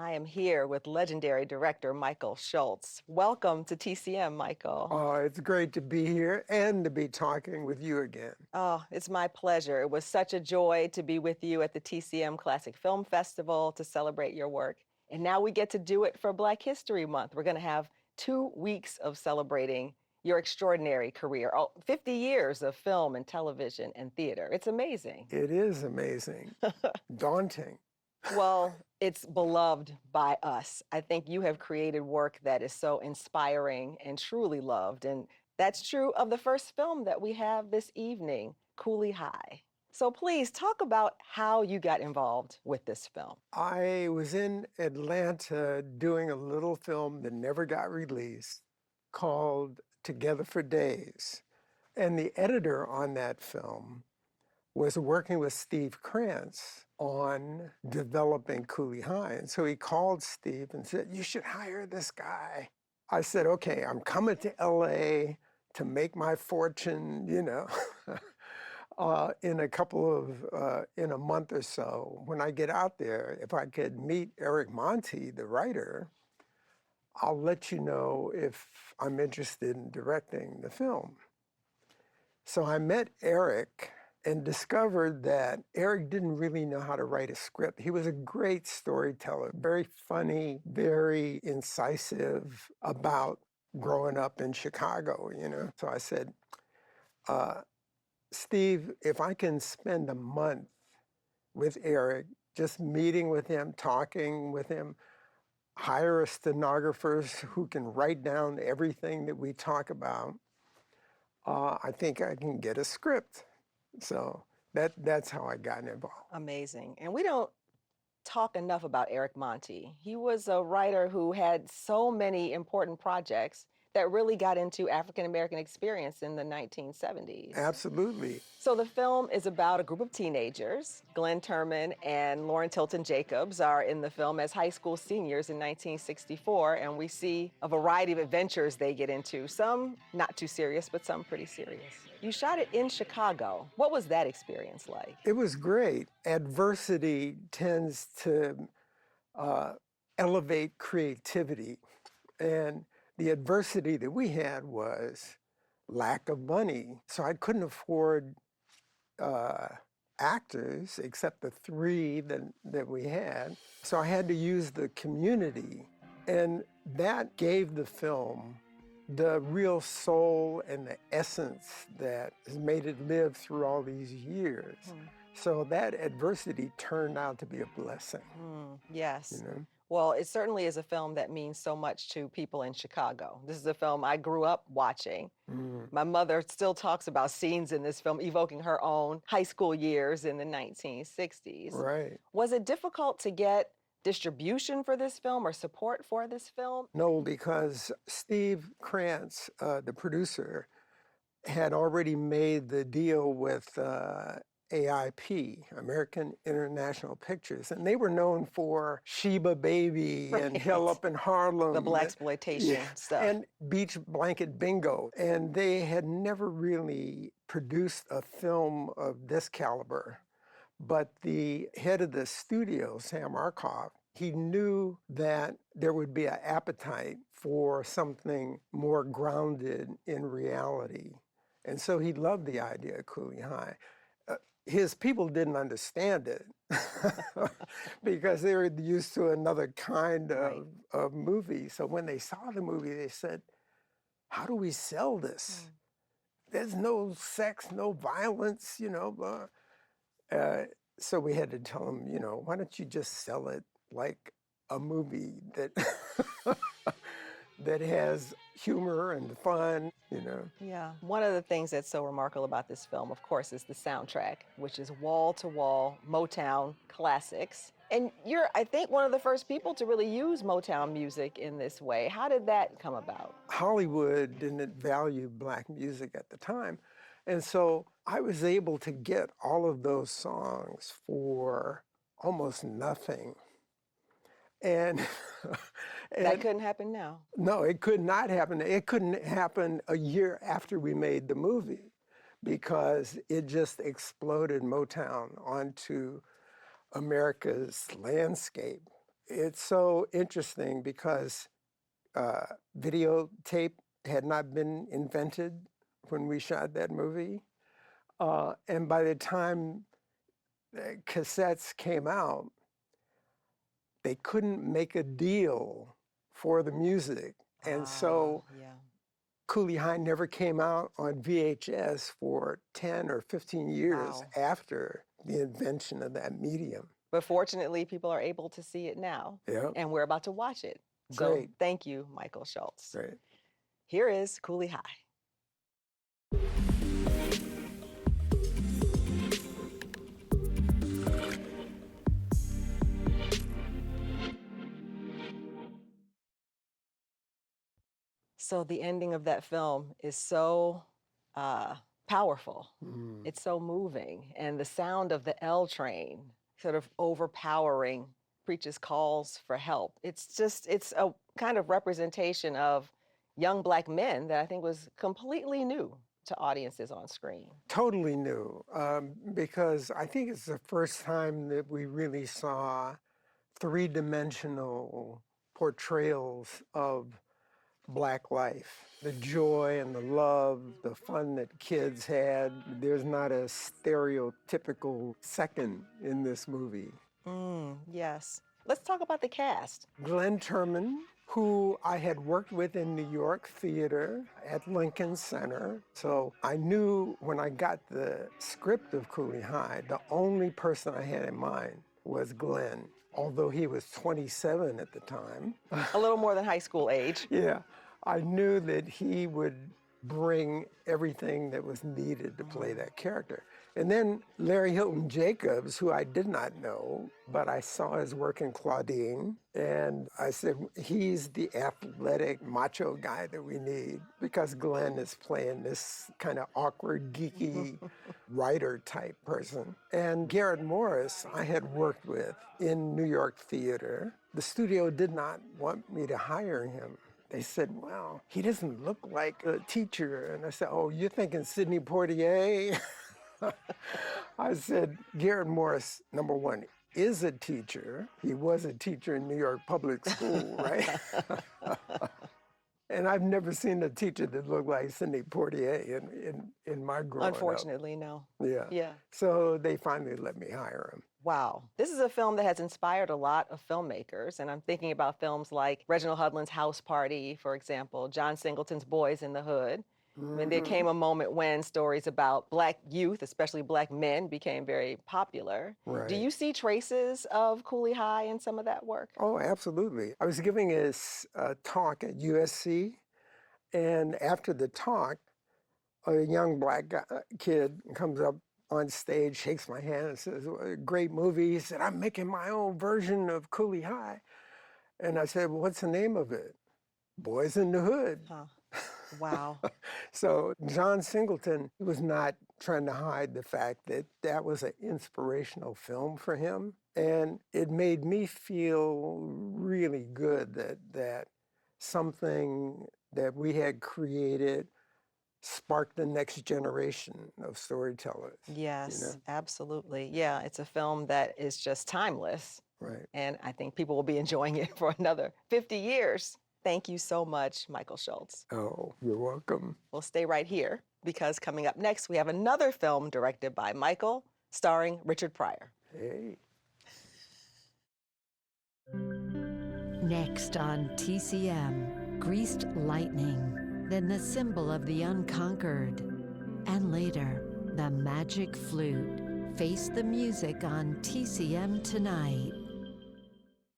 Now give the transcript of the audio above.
I am here with legendary director Michael Schultz. Welcome to TCM, Michael. Oh, it's great to be here and to be talking with you again. Oh, it's my pleasure. It was such a joy to be with you at the TCM Classic Film Festival to celebrate your work. And now we get to do it for Black History Month. We're going to have 2 weeks of celebrating your extraordinary career. 50 years of film and television and theater. It's amazing. It is amazing, daunting. Well, it's beloved by us. I think you have created work that is so inspiring and truly loved. And that's true of the first film that we have this evening, Cooley High. So please talk about how you got involved with this film. I was in Atlanta doing a little film that never got released called Together for Days. And the editor on that film was working with Steve Krantz on developing Cooley High. And so he called Steve and said, "You should hire this guy." I said, "Okay, I'm coming to LA to make my fortune, in a month or so. When I get out there, if I could meet Eric Monti, the writer, I'll let you know if I'm interested in directing the film." So I met Eric and discovered that Eric didn't really know how to write a script. He was a great storyteller, very funny, very incisive about growing up in Chicago, So I said, "Steve, if I can spend a month with Eric, just meeting with him, talking with him, hire a stenographer who can write down everything that we talk about, I think I can get a script." So that's how I got involved. Amazing. And we don't talk enough about Eric Monti. He was a writer who had so many important projects that really got into African American experience in the 1970s. Absolutely. So the film is about a group of teenagers. Glenn Turman and Lauren Tilton Jacobs are in the film as high school seniors in 1964, and we see a variety of adventures they get into, some not too serious, but some pretty serious. You shot it in Chicago. What was that experience like? It was great. Adversity tends to elevate creativity. And the adversity that we had was lack of money. So I couldn't afford actors except the three that we had. So I had to use the community. And that gave the film the real soul and the essence that has made it live through all these years. So that adversity turned out to be a blessing. Yes. Well, it certainly is a film that means so much to people in Chicago. This is a film I grew up watching. My mother still talks about scenes in this film, evoking her own high school years in the 1960s. Right. Was it difficult to get distribution for this film or support for this film? No, because Steve Krantz, the producer, had already made the deal with AIP, American International Pictures, and they were known for Sheba Baby and Hell Up in Harlem. The blaxploitation stuff. And Beach Blanket Bingo. And they had never really produced a film of this caliber. But the head of the studio, Sam Arkoff, he knew that there would be an appetite for something more grounded in reality. And so he loved the idea of Cooley High. His people didn't understand it because they were used to another kind of movie. So when they saw the movie, they said, "How do we sell this? There's no sex, no violence, So we had to tell them, why don't you just sell it like a movie that that has humor and fun, Yeah. One of the things that's so remarkable about this film, of course, is the soundtrack, which is wall-to-wall Motown classics. And you're, I think, one of the first people to really use Motown music in this way. How did that come about? Hollywood didn't value Black music at the time. And so I was able to get all of those songs for almost nothing. And that couldn't happen now. No, it could not happen. It couldn't happen a year after we made the movie because it just exploded Motown onto America's landscape. It's so interesting because videotape had not been invented when we shot that movie. And by the time cassettes came out, they couldn't make a deal for the music. And so Yeah. Cooley High never came out on VHS for 10 or 15 years Wow. after the invention of that medium. But fortunately, people are able to see it now, Yeah, and we're about to watch it. So great, thank you, Michael Schultz. great. Here is Cooley High. So the ending of that film is so powerful. Mm. It's so moving. And the sound of the L train sort of overpowering Preach's calls for help. It's a kind of representation of young Black men that I think was completely new to audiences on screen. Totally new, because I think it's the first time that we really saw three-dimensional portrayals of Black life. The joy and the love, the fun that kids had. There's not a stereotypical second in this movie. Yes. Let's talk about the cast. Glenn Turman, who I had worked with in New York theater at Lincoln Center. So I knew when I got the script of Cooley High, the only person I had in mind was Glenn, although he was 27 at the time. A little more than high school age. Yeah, I knew that he would bring everything that was needed to play that character. And then Larry Hilton Jacobs, who I did not know, but I saw his work in Claudine, and I said, he's the athletic, macho guy that we need, because Glenn is playing this kind of awkward, geeky writer-type person. And Garrett Morris, I had worked with in New York theater. The studio did not want me to hire him. They said, well, he doesn't look like a teacher. And I said, oh, you're thinking Sidney Poitier? I said, Garrett Morris, number one, is a teacher. He was a teacher in New York public school, right? And I've never seen a teacher that looked like Sidney Poitier in my growing up. Unfortunately, no. Yeah. Yeah. So they finally let me hire him. Wow. This is a film that has inspired a lot of filmmakers, and I'm thinking about films like Reginald Hudlin's House Party, for example, John Singleton's Boys in the Hood. I mean, there came a moment when stories about Black youth, especially Black men, became very popular. Right. Do you see traces of Cooley High in some of that work? Oh, absolutely. I was giving a talk at USC, and after the talk, a young Black kid comes up on stage, shakes my hand and says, well, great movie. He said, I'm making my own version of Cooley High. And I said, well, what's the name of it? Boys in the Hood. Huh. Wow. So John Singleton was not trying to hide the fact that that was an inspirational film for him. And it made me feel really good that something that we had created sparked the next generation of storytellers. Yes, you know? absolutely. Yeah, it's a film that is just timeless. Right. And I think people will be enjoying it for another 50 years. Thank you so much, Michael Schultz. Oh, you're welcome. We'll stay right here because coming up next, we have another film directed by Michael, starring Richard Pryor. Hey. Next on TCM, Greased Lightning, then the symbol of the unconquered, and later, the magic flute. Face the music on TCM tonight.